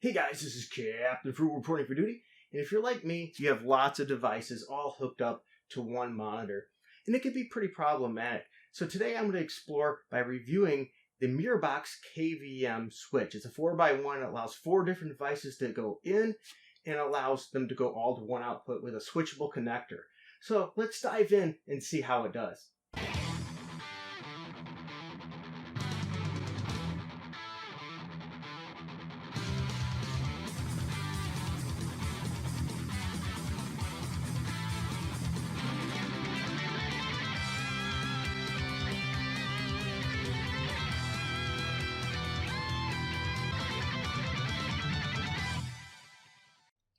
Hey guys, this is Captain Fruit reporting for duty, and if you're like me, you have lots of devices all hooked up to one monitor, and it can be pretty problematic. So today I'm going to explore by reviewing the MiraBox KVM switch. It's a 4x1, it allows 4 different devices to go in, and allows them to go all to one output with a switchable connector. So let's dive in and see how it does.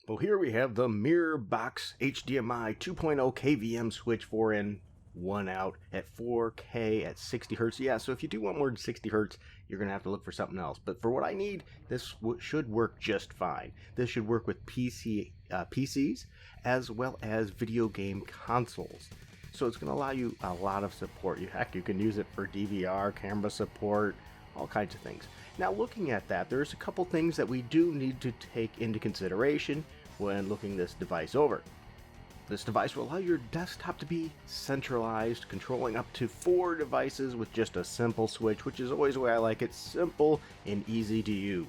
Well, here we have the MiraBox HDMI 2.0 KVM switch 4 in, 1 out at 4K at 60 Hertz. Yeah, so if you do want more than 60 Hertz, you're going to have to look for something else. But for what I need, this should work just fine. This should work with PCs as well as video game consoles. So it's going to allow you a lot of support. Heck, you can use it for DVR, camera support, all kinds of things. Now, looking at that, there's a couple things that we do need to take into consideration when looking this device over. This device will allow your desktop to be centralized, controlling up to 4 devices with just a simple switch, which is always the way I like it, simple and easy to use.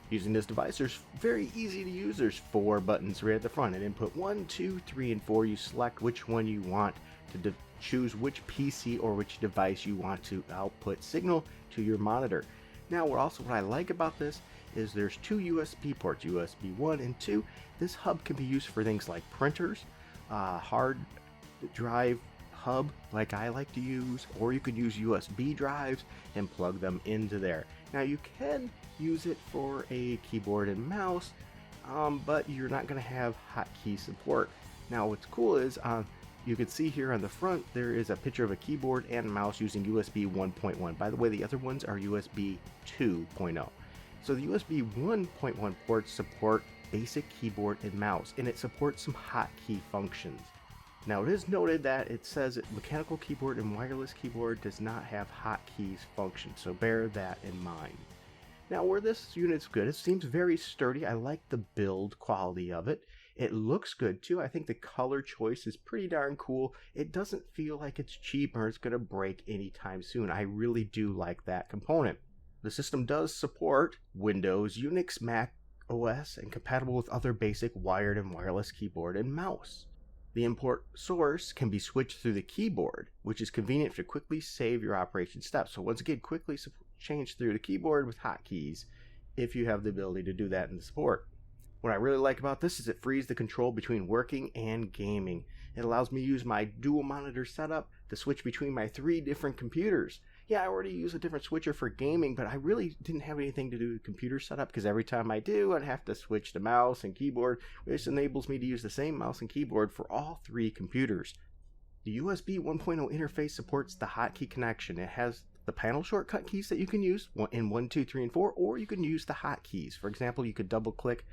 Using this device, there's very easy to use. There's 4 buttons right at the front, and input 1, 2, 3, and 4. You select which one you want to choose which PC or which device you want to output signal to your monitor. Now, what I like about this is there's 2 USB ports, USB 1 and 2. This hub can be used for things like printers, hard drive hub like I like to use, or you could use USB drives and plug them into there. Now, you can use it for a keyboard and mouse, but you're not going to have hotkey support. Now, what's cool is you can see here on the front there is a picture of a keyboard and mouse using USB 1.1. By the way, the other ones are USB 2.0. So the USB 1.1 ports support basic keyboard and mouse, and it supports some hotkey functions. Now, it is noted that it says that mechanical keyboard and wireless keyboard does not have hotkeys function, so bear that in mind. Now, where this unit's good, it seems very sturdy. I like the build quality of it. It looks good too. I think the color choice is pretty darn cool. It doesn't feel like it's cheap or it's going to break anytime soon. I really do like that component. The system does support Windows, Unix, Mac OS, and compatible with other basic wired and wireless keyboard and mouse. The import source can be switched through the keyboard, which is convenient to quickly save your operation steps. So once again, quickly change through the keyboard with hotkeys if you have the ability to do that in the support. What I really like about this is it frees the control between working and gaming. It allows me to use my dual monitor setup to switch between my 3 different computers. Yeah, I already use a different switcher for gaming, but I really didn't have anything to do with computer setup because every time I do, I'd have to switch to mouse and keyboard, which enables me to use the same mouse and keyboard for all 3 computers. The USB 1.0 interface supports the hotkey connection. It has the panel shortcut keys that you can use in 1, 2, 3, and 4, or you can use the hotkeys. For example, you could double click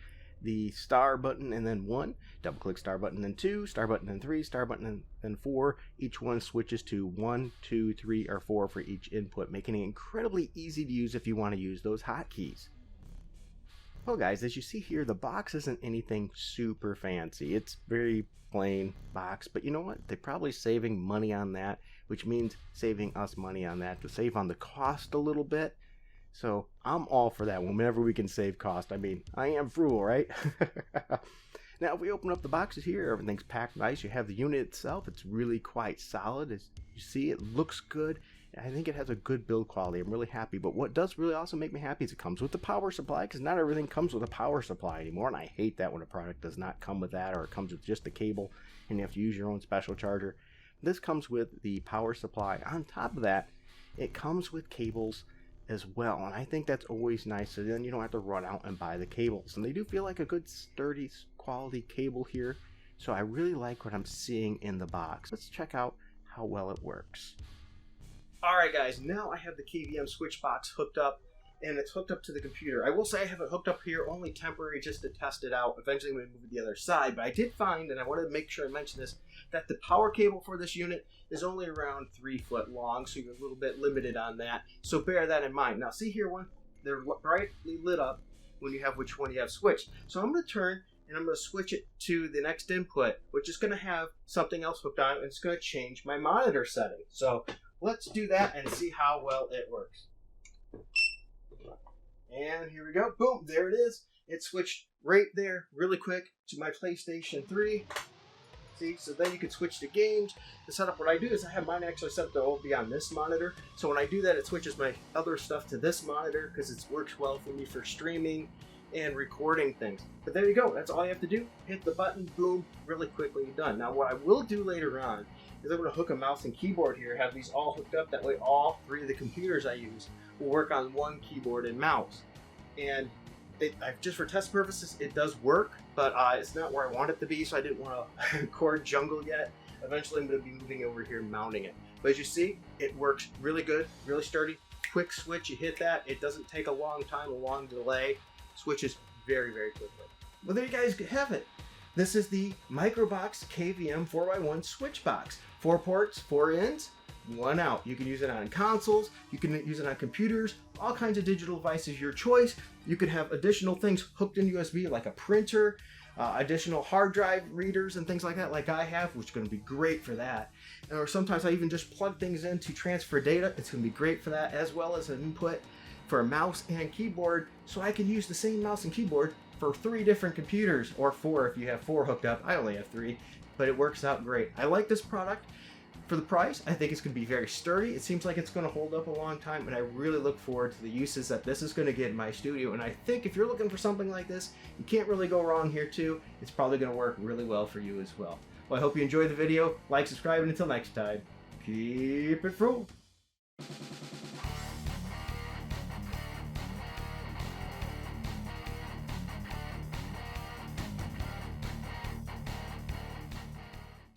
the star button and then 1, double click star button and 2, star button and 3, star button and then 4. Each one switches to 1, 2, 3, or 4 for each input, making it incredibly easy to use if you want to use those hotkeys. Well guys, as you see here, the box isn't anything super fancy. It's very plain box, but you know what? They're probably saving money on that, which means saving us money on that to save on the cost a little bit. So I'm all for that whenever we can save cost. I mean, I am frugal, right? Now, if we open up the boxes here, everything's packed nice. You have the unit itself. It's really quite solid. As you see, it looks good. I think it has a good build quality. I'm really happy. But what does really also make me happy is it comes with the power supply, because not everything comes with a power supply anymore. And I hate that when a product does not come with that, or it comes with just the cable and you have to use your own special charger. This comes with the power supply. On top of that, it comes with cables as well, and I think that's always nice, so then you don't have to run out and buy the cables, and they do feel like a good sturdy quality cable here, so I really like what I'm seeing in the box. Let's check out how well it works. Alright guys, now I have the KVM switch box hooked up, and it's hooked up to the computer. I will say I have it hooked up here only temporary just to test it out. Eventually I'm going to move it to the other side, but I did find, and I wanted to make sure I mention this, that the power cable for this unit is only around 3 foot long, so you're a little bit limited on that. So bear that in mind. Now see here, they're brightly lit up, when you have which one you have switched. So I'm going to turn and I'm going to switch it to the next input, which is going to have something else hooked on, and it's going to change my monitor setting. So let's do that and see how well it works. And here we go. Boom, there it is. It switched right there really quick to my PlayStation 3. See, so then you can switch to games. The setup, what I do is I have mine actually set to be on this monitor. So when I do that, it switches my other stuff to this monitor because it works well for me for streaming and recording things. But there you go. That's all you have to do. Hit the button, boom, really quickly done. Now what I will do later on is I'm going to hook a mouse and keyboard here, have these all hooked up. That way all three of the computers I use will work on one keyboard and mouse. And just for test purposes, it does work, but it's not where I want it to be, so I didn't want to cord jungle yet. Eventually I'm going to be moving over here and mounting it. But as you see, it works really good, really sturdy. Quick switch, you hit that, it doesn't take a long time, a long delay. Switches very, very quickly. Well, there you guys have it. This is the MiraBox KVM 4x1 switch box. 4 ports, 4 ins, 1 out. You can use it on consoles, you can use it on computers, all kinds of digital devices, your choice. You could have additional things hooked in USB like a printer, additional hard drive readers and things like that, like I have, which is going to be great for that. Or sometimes I even just plug things in to transfer data. It's going to be great for that, as well as an input for a mouse and keyboard, so I can use the same mouse and keyboard for 3 different computers, or 4 if you have 4 hooked up. I only have 3, but it works out great. I like this product. For the price, I think it's going to be very sturdy. It seems like it's going to hold up a long time, and I really look forward to the uses that this is going to get in my studio. And I think if you're looking for something like this, you can't really go wrong here too. It's probably going to work really well for you as well. Well, I hope you enjoyed the video. Like, subscribe, and until next time, keep it frugal.